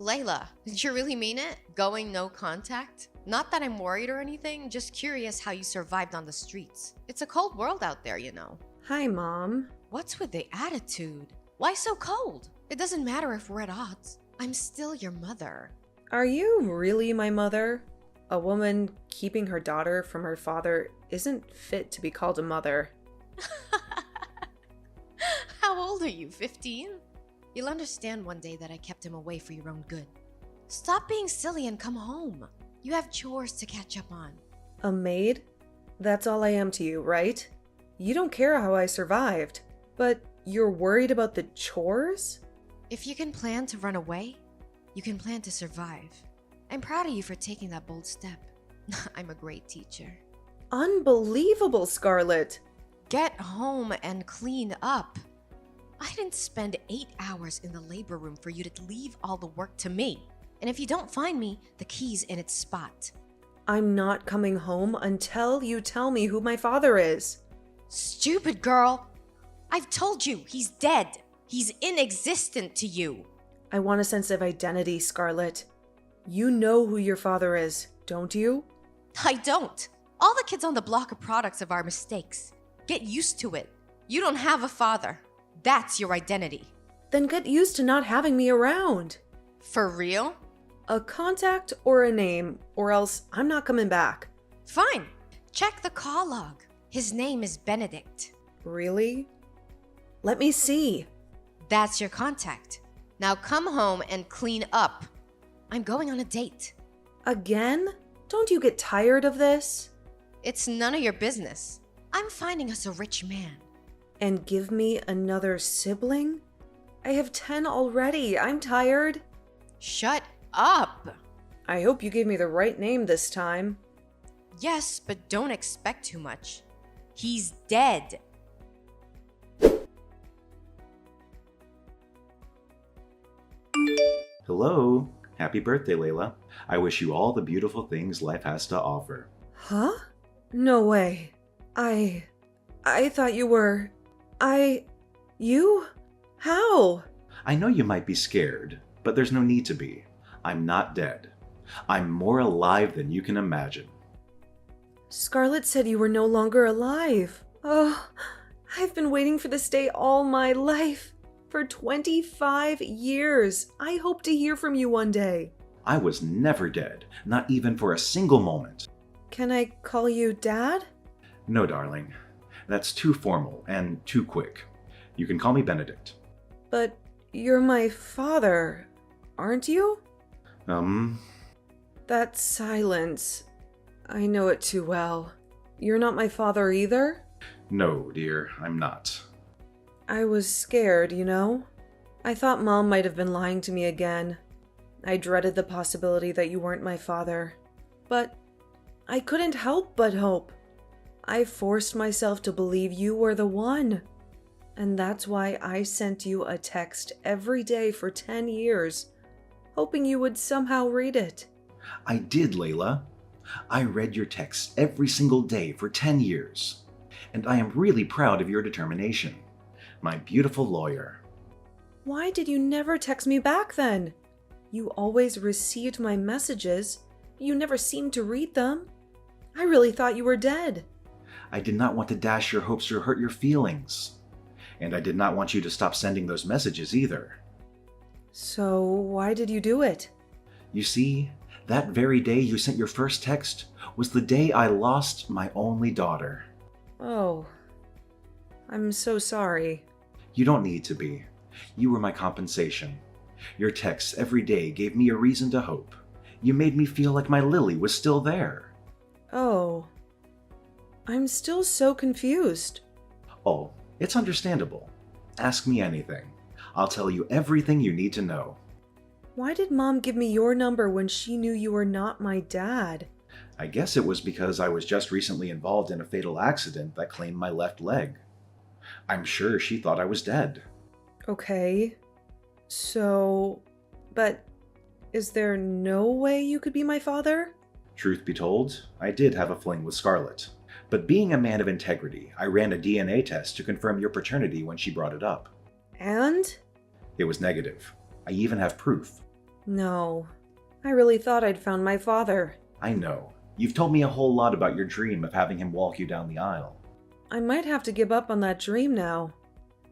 Layla, did you really mean it? Going no contact? Not that I'm worried or anything, just curious how you survived on the streets. It's a cold world out there, you know. Hi, Mom. What's with the attitude? Why so cold? It doesn't matter if we're at odds. I'm still your mother. Are you really my mother? A woman keeping her daughter from her father isn't fit to be called a mother. How old are you, 15? You'll understand one day that I kept him away for your own good. Stop being silly and come home. You have chores to catch up on. A maid? That's all I am to you, right? You don't care how I survived, but you're worried about the chores? If you can plan to run away, you can plan to survive. I'm proud of you for taking that bold step. I'm a great teacher. Unbelievable, Scarlett! Get home and clean up. I didn't spend 8 hours in the labor room for you to leave all the work to me. And if you don't find me, the key's in its spot. I'm not coming home until you tell me who my father is. Stupid girl. I've told you, he's dead. He's inexistent to you. I want a sense of identity, Scarlett. You know who your father is, don't you? I don't. All the kids on the block are products of our mistakes. Get used to it. You don't have a father. That's your identity. Then get used to not having me around. For real? A contact or a name, or else I'm not coming back. Fine. Check the call log. His name is Benedict. Really? Let me see. That's your contact. Now come home and clean up. I'm going on a date. Again? Don't you get tired of this? It's none of your business. I'm finding us a rich man. And give me another sibling? I have 10 already. I'm tired. Shut up. I hope you gave me the right name this time. Yes, but don't expect too much. He's dead. Hello. Happy birthday, Layla. I wish you all the beautiful things life has to offer. Huh? No way. I thought you were... You? How? I know you might be scared, but there's no need to be. I'm not dead. I'm more alive than you can imagine. Scarlett said you were no longer alive. Oh, I've been waiting for this day all my life. For 25 years. I hope to hear from you one day. I was never dead, not even for a single moment. Can I call you Dad? No, darling. That's too formal and too quick. You can call me Benedict. But you're my father, aren't you? That silence. I know it too well. You're not my father either? No, dear, I'm not. I was scared, you know? I thought Mom might have been lying to me again. I dreaded the possibility that you weren't my father. But I couldn't help but hope. I forced myself to believe you were the one. And that's why I sent you a text every day for 10 years, hoping you would somehow read it. I did, Layla. I read your texts every single day for 10 years. And I am really proud of your determination. My beautiful lawyer. Why did you never text me back then? You always received my messages. You never seemed to read them. I really thought you were dead. I did not want to dash your hopes or hurt your feelings. And I did not want you to stop sending those messages either. So why did you do it? You see, that very day you sent your first text was the day I lost my only daughter. Oh, I'm so sorry. You don't need to be. You were my compensation. Your texts every day gave me a reason to hope. You made me feel like my Lily was still there. Oh, I'm still so confused. Oh, it's understandable. Ask me anything. I'll tell you everything you need to know. Why did Mom give me your number when she knew you were not my dad? I guess it was because I was just recently involved in a fatal accident that claimed my left leg. I'm sure she thought I was dead. Okay. But is there no way you could be my father? Truth be told, I did have a fling with Scarlett. But being a man of integrity, I ran a DNA test to confirm your paternity when she brought it up. And? It was negative. I even have proof. No. I really thought I'd found my father. I know. You've told me a whole lot about your dream of having him walk you down the aisle. I might have to give up on that dream now.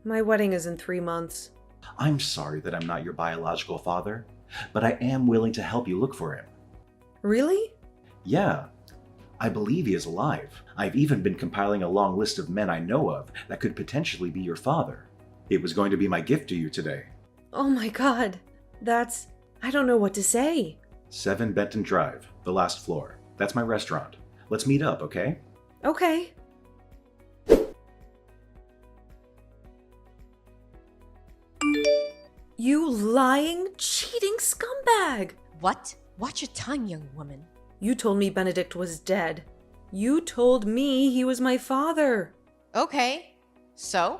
My wedding is in 3 months. I'm sorry that I'm not your biological father, but I am willing to help you look for him. Really? Yeah, I believe he is alive. I've even been compiling a long list of men I know of that could potentially be your father. It was going to be my gift to you today. Oh my god. I don't know what to say. 7 Benton Drive, the last floor. That's my restaurant. Let's meet up, okay? Okay. You lying, cheating scumbag! What? Watch your tongue, young woman. You told me Benedict was dead. You told me he was my father. Okay. So?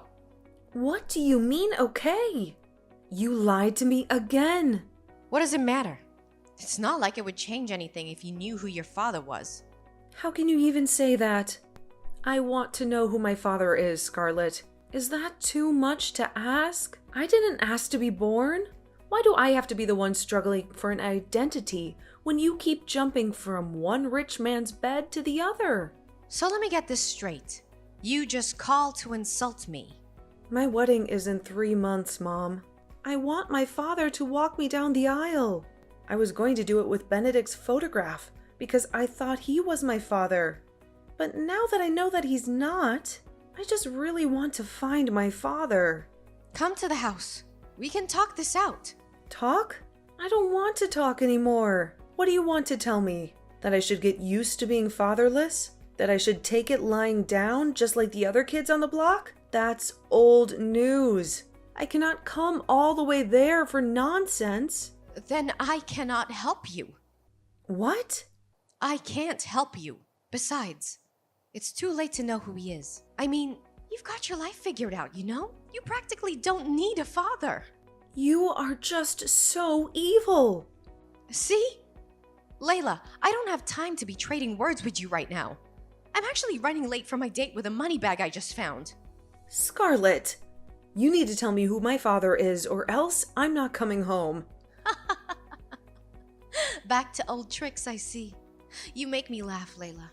What do you mean, okay? You lied to me again. What does it matter? It's not like it would change anything if you knew who your father was. How can you even say that? I want to know who my father is, Scarlett. Is that too much to ask? I didn't ask to be born. Why do I have to be the one struggling for an identity when you keep jumping from one rich man's bed to the other? So let me get this straight. You just called to insult me. My wedding is in 3 months, Mom. I want my father to walk me down the aisle. I was going to do it with Benedict's photograph because I thought he was my father. But now that I know that he's not, I just really want to find my father. Come to the house. We can talk this out. Talk? I don't want to talk anymore. What do you want to tell me? That I should get used to being fatherless? That I should take it lying down just like the other kids on the block? That's old news. I cannot come all the way there for nonsense. Then I cannot help you. What? I can't help you. Besides, it's too late to know who he is. I mean, you've got your life figured out, you know? You practically don't need a father. You are just so evil. See? Layla, I don't have time to be trading words with you right now. I'm actually running late for my date with a money bag I just found. Scarlett, you need to tell me who my father is or else I'm not coming home. Back to old tricks, I see. You make me laugh, Layla.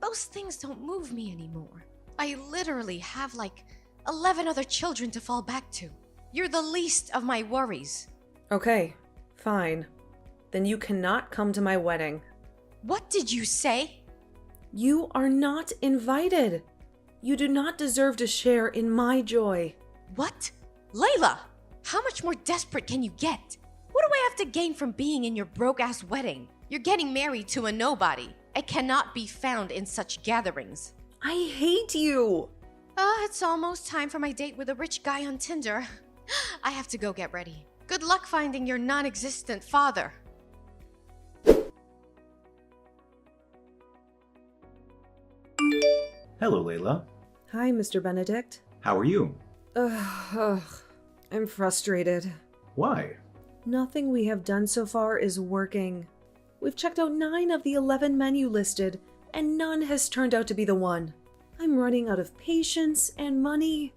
Those things don't move me anymore. I literally have like 11 other children to fall back to. You're the least of my worries. Okay, fine. Then you cannot come to my wedding. What did you say? You are not invited. You do not deserve to share in my joy. What? Layla! How much more desperate can you get? What do I have to gain from being in your broke-ass wedding? You're getting married to a nobody. I cannot be found in such gatherings. I hate you. It's almost time for my date with a rich guy on Tinder. I have to go get ready. Good luck finding your non-existent father. Hello, Layla. Hi, Mr. Benedict. How are you? I'm frustrated. Why? Nothing we have done so far is working. We've checked out 9 of the 11 men you listed, and none has turned out to be the one. I'm running out of patience and money.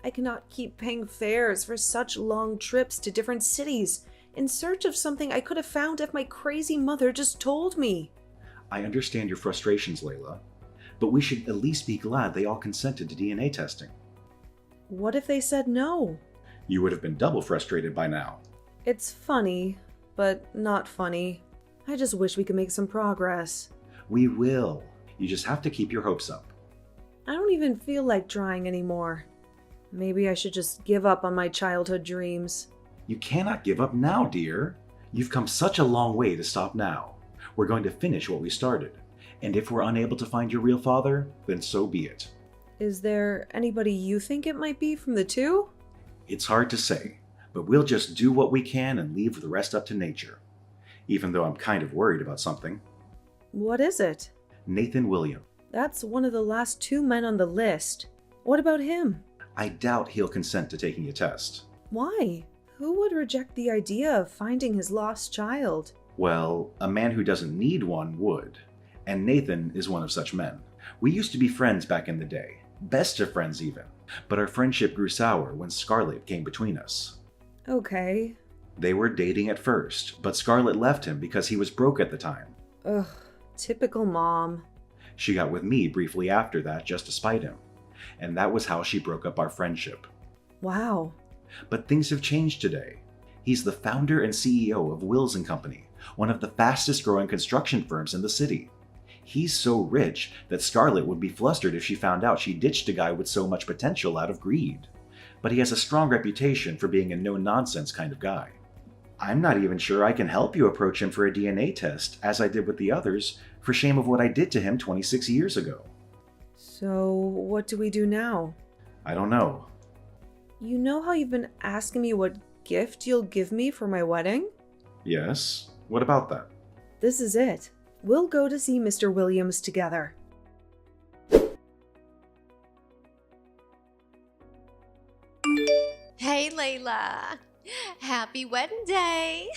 I cannot keep paying fares for such long trips to different cities in search of something I could have found if my crazy mother just told me. I understand your frustrations, Layla, but we should at least be glad they all consented to DNA testing. What if they said no? You would have been double frustrated by now. It's funny, but not funny. I just wish we could make some progress. We will. You just have to keep your hopes up. I don't even feel like trying anymore. Maybe I should just give up on my childhood dreams. You cannot give up now, dear. You've come such a long way to stop now. We're going to finish what we started. And if we're unable to find your real father, then so be it. Is there anybody you think it might be from the 2? It's hard to say, but we'll just do what we can and leave the rest up to nature. Even though I'm kind of worried about something. What is it? Nathan William. That's one of the last 2 men on the list. What about him? I doubt he'll consent to taking a test. Why? Who would reject the idea of finding his lost child? Well, a man who doesn't need one would. And Nathan is one of such men. We used to be friends back in the day. Best of friends even. But our friendship grew sour when Scarlett came between us. Okay. They were dating at first, but Scarlett left him because he was broke at the time. Ugh, typical mom. She got with me briefly after that just to spite him, and that was how she broke up our friendship. Wow. But things have changed today. He's the founder and CEO of Wills & Company, one of the fastest growing construction firms in the city. He's so rich that Scarlett would be flustered if she found out she ditched a guy with so much potential out of greed. But he has a strong reputation for being a no-nonsense kind of guy. I'm not even sure I can help you approach him for a DNA test, as I did with the others, for shame of what I did to him 26 years ago. So, what do we do now? I don't know. You know how you've been asking me what gift you'll give me for my wedding? Yes? What about that? This is it. We'll go to see Mr. Williams together. Hey, Layla. Happy wedding day.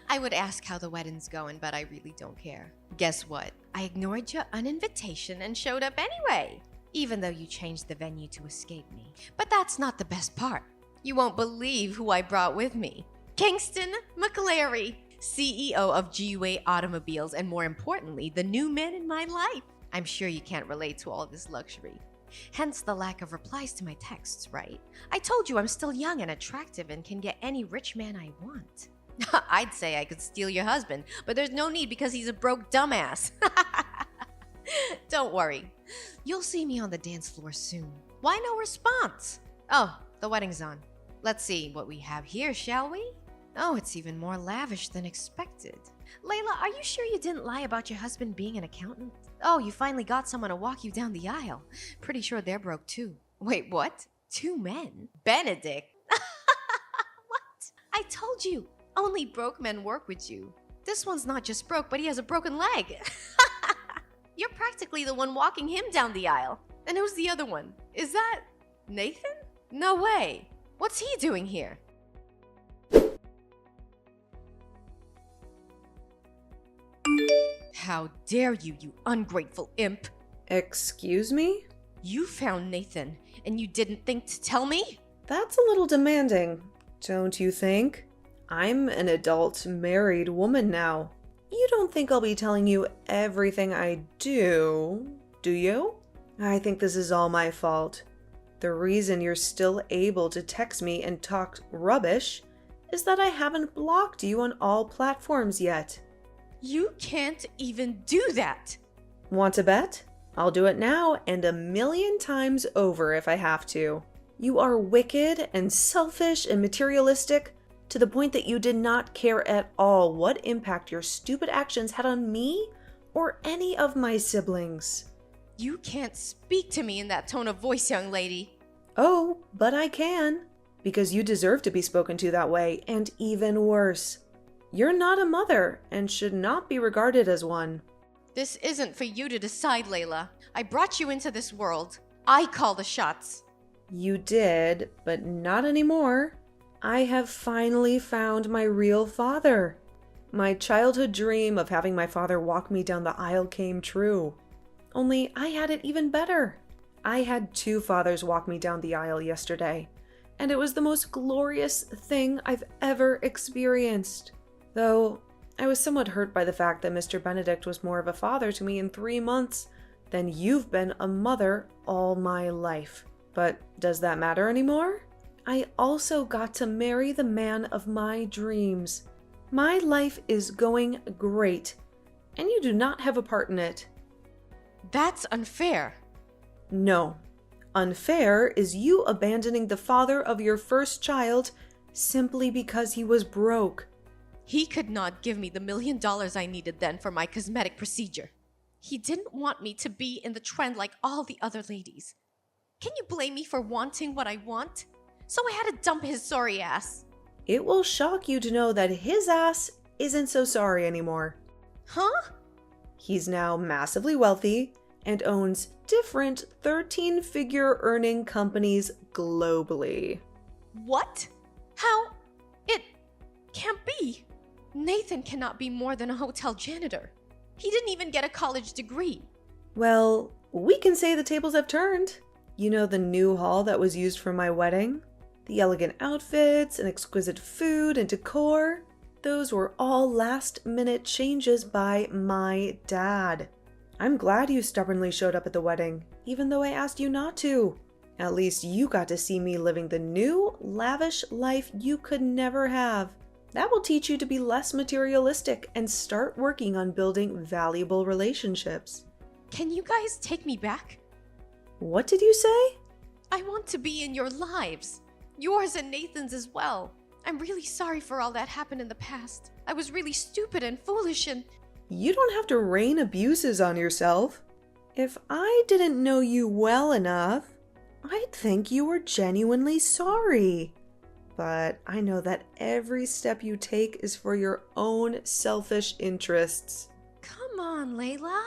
I would ask how the wedding's going, but I really don't care. Guess what? I ignored your uninvitation and showed up anyway, even though you changed the venue to escape me. But that's not the best part. You won't believe who I brought with me. Kingston McClary, CEO of GUA Automobiles, and more importantly, the new man in my life. I'm sure you can't relate to all this luxury. Hence the lack of replies to my texts, right? I told you I'm still young and attractive and can get any rich man I want. I'd say I could steal your husband, but there's no need because he's a broke dumbass. Don't worry. You'll see me on the dance floor soon. Why no response? Oh, the wedding's on. Let's see what we have here, shall we? Oh, it's even more lavish than expected. Layla, are you sure you didn't lie about your husband being an accountant? Oh, you finally got someone to walk you down the aisle. Pretty sure they're broke too. Wait, what? 2 men? Benedict? What? I told you, only broke men work with you. This one's not just broke, but he has a broken leg. You're practically the one walking him down the aisle. And who's the other one? Is that Nathan? No way. What's he doing here? How dare you, you ungrateful imp! Excuse me? You found Nathan, and you didn't think to tell me? That's a little demanding, don't you think? I'm an adult, married woman now. You don't think I'll be telling you everything I do you? I think this is all my fault. The reason you're still able to text me and talk rubbish is that I haven't blocked you on all platforms yet. You can't even do that! Want to bet? I'll do it now and 1,000,000 times over if I have to. You are wicked and selfish and materialistic to the point that you did not care at all what impact your stupid actions had on me or any of my siblings. You can't speak to me in that tone of voice, young lady. Oh, but I can, because you deserve to be spoken to that way, and even worse. You're not a mother and should not be regarded as one. This isn't for you to decide, Layla. I brought you into this world. I call the shots. You did, but not anymore. I have finally found my real father. My childhood dream of having my father walk me down the aisle came true. Only I had it even better. I had 2 fathers walk me down the aisle yesterday, and it was the most glorious thing I've ever experienced. Though, I was somewhat hurt by the fact that Mr. Benedict was more of a father to me in 3 months than you've been a mother all my life. But does that matter anymore? I also got to marry the man of my dreams. My life is going great, and you do not have a part in it. That's unfair. No. Unfair is you abandoning the father of your first child simply because he was broke. He could not give me the $1 million I needed then for my cosmetic procedure. He didn't want me to be in the trend like all the other ladies. Can you blame me for wanting what I want? So I had to dump his sorry ass. It will shock you to know that his ass isn't so sorry anymore. Huh? He's now massively wealthy and owns different 13-figure earning companies globally. What? How? It can't be. Nathan cannot be more than a hotel janitor. He didn't even get a college degree. Well, we can say the tables have turned. You know the new hall that was used for my wedding? The elegant outfits and exquisite food and decor, those were all last-minute changes by my dad. I'm glad you stubbornly showed up at the wedding, even though I asked you not to. At least you got to see me living the new, lavish life you could never have. That will teach you to be less materialistic and start working on building valuable relationships. Can you guys take me back? What did you say? I want to be in your lives. Yours and Nathan's as well. I'm really sorry for all that happened in the past. I was really stupid and foolish and... You don't have to rain abuses on yourself. If I didn't know you well enough, I'd think you were genuinely sorry. But I know that every step you take is for your own selfish interests. Come on, Layla.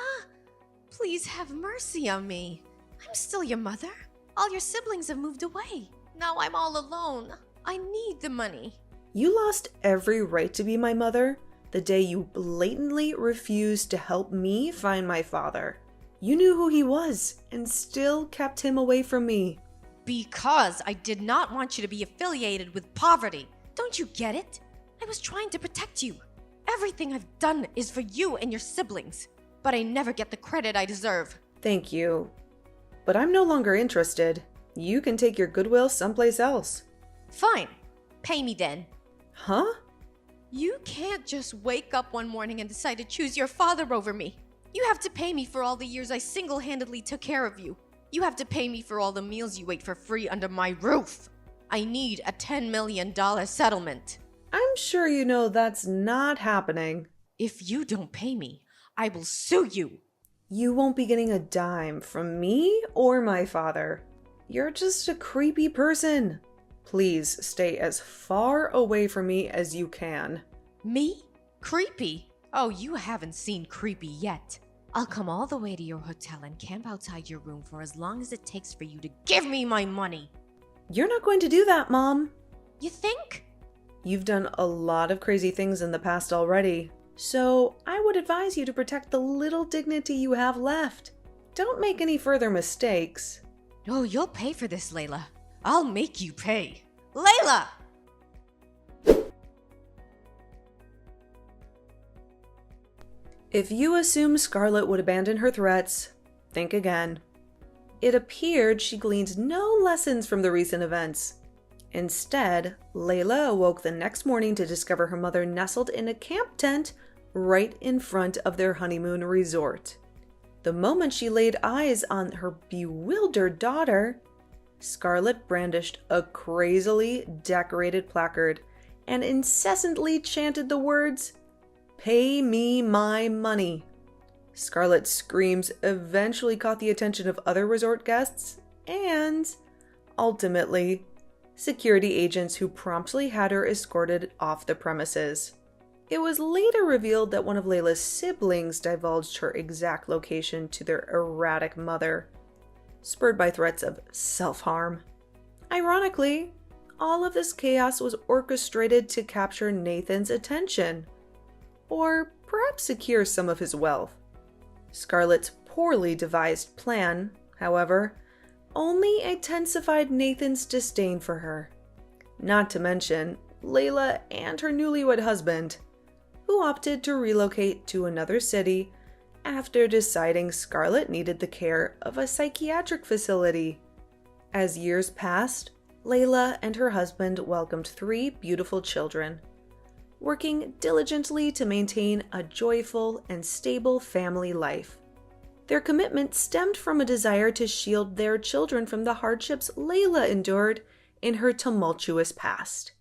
Please have mercy on me. I'm still your mother. All your siblings have moved away. Now I'm all alone. I need the money. You lost every right to be my mother the day you blatantly refused to help me find my father. You knew who he was and still kept him away from me. Because I did not want you to be affiliated with poverty. Don't you get it? I was trying to protect you. Everything I've done is for you and your siblings. But I never get the credit I deserve. Thank you. But I'm no longer interested. You can take your goodwill someplace else. Fine. Pay me then. Huh? You can't just wake up one morning and decide to choose your father over me. You have to pay me for all the years I single-handedly took care of you. You have to pay me for all the meals you ate for free under my roof. I need a $10 million settlement. I'm sure you know that's not happening. If you don't pay me, I will sue you. You won't be getting a dime from me or my father. You're just a creepy person. Please stay as far away from me as you can. Me? Creepy? Oh, you haven't seen creepy yet. I'll come all the way to your hotel and camp outside your room for as long as it takes for you to give me my money. You're not going to do that, Mom. You think? You've done a lot of crazy things in the past already, so I would advise you to protect the little dignity you have left. Don't make any further mistakes. Oh, you'll pay for this, Layla. I'll make you pay. Layla! If you assume Scarlett would abandon her threats, think again. It appeared she gleaned no lessons from the recent events. Instead, Layla awoke the next morning to discover her mother nestled in a camp tent right in front of their honeymoon resort. The moment she laid eyes on her bewildered daughter, Scarlett brandished a crazily decorated placard and incessantly chanted the words, "Pay me my money." Scarlett's screams eventually caught the attention of other resort guests and, ultimately, security agents who promptly had her escorted off the premises. It was later revealed that one of Layla's siblings divulged her exact location to their erratic mother, spurred by threats of self-harm. Ironically, all of this chaos was orchestrated to capture Nathan's attention, or perhaps secure some of his wealth. Scarlett's poorly devised plan, however, only intensified Nathan's disdain for her. Not to mention Layla and her newlywed husband, who opted to relocate to another city after deciding Scarlett needed the care of a psychiatric facility. As years passed, Layla and her husband welcomed 3 beautiful children, working diligently to maintain a joyful and stable family life. Their commitment stemmed from a desire to shield their children from the hardships Layla endured in her tumultuous past.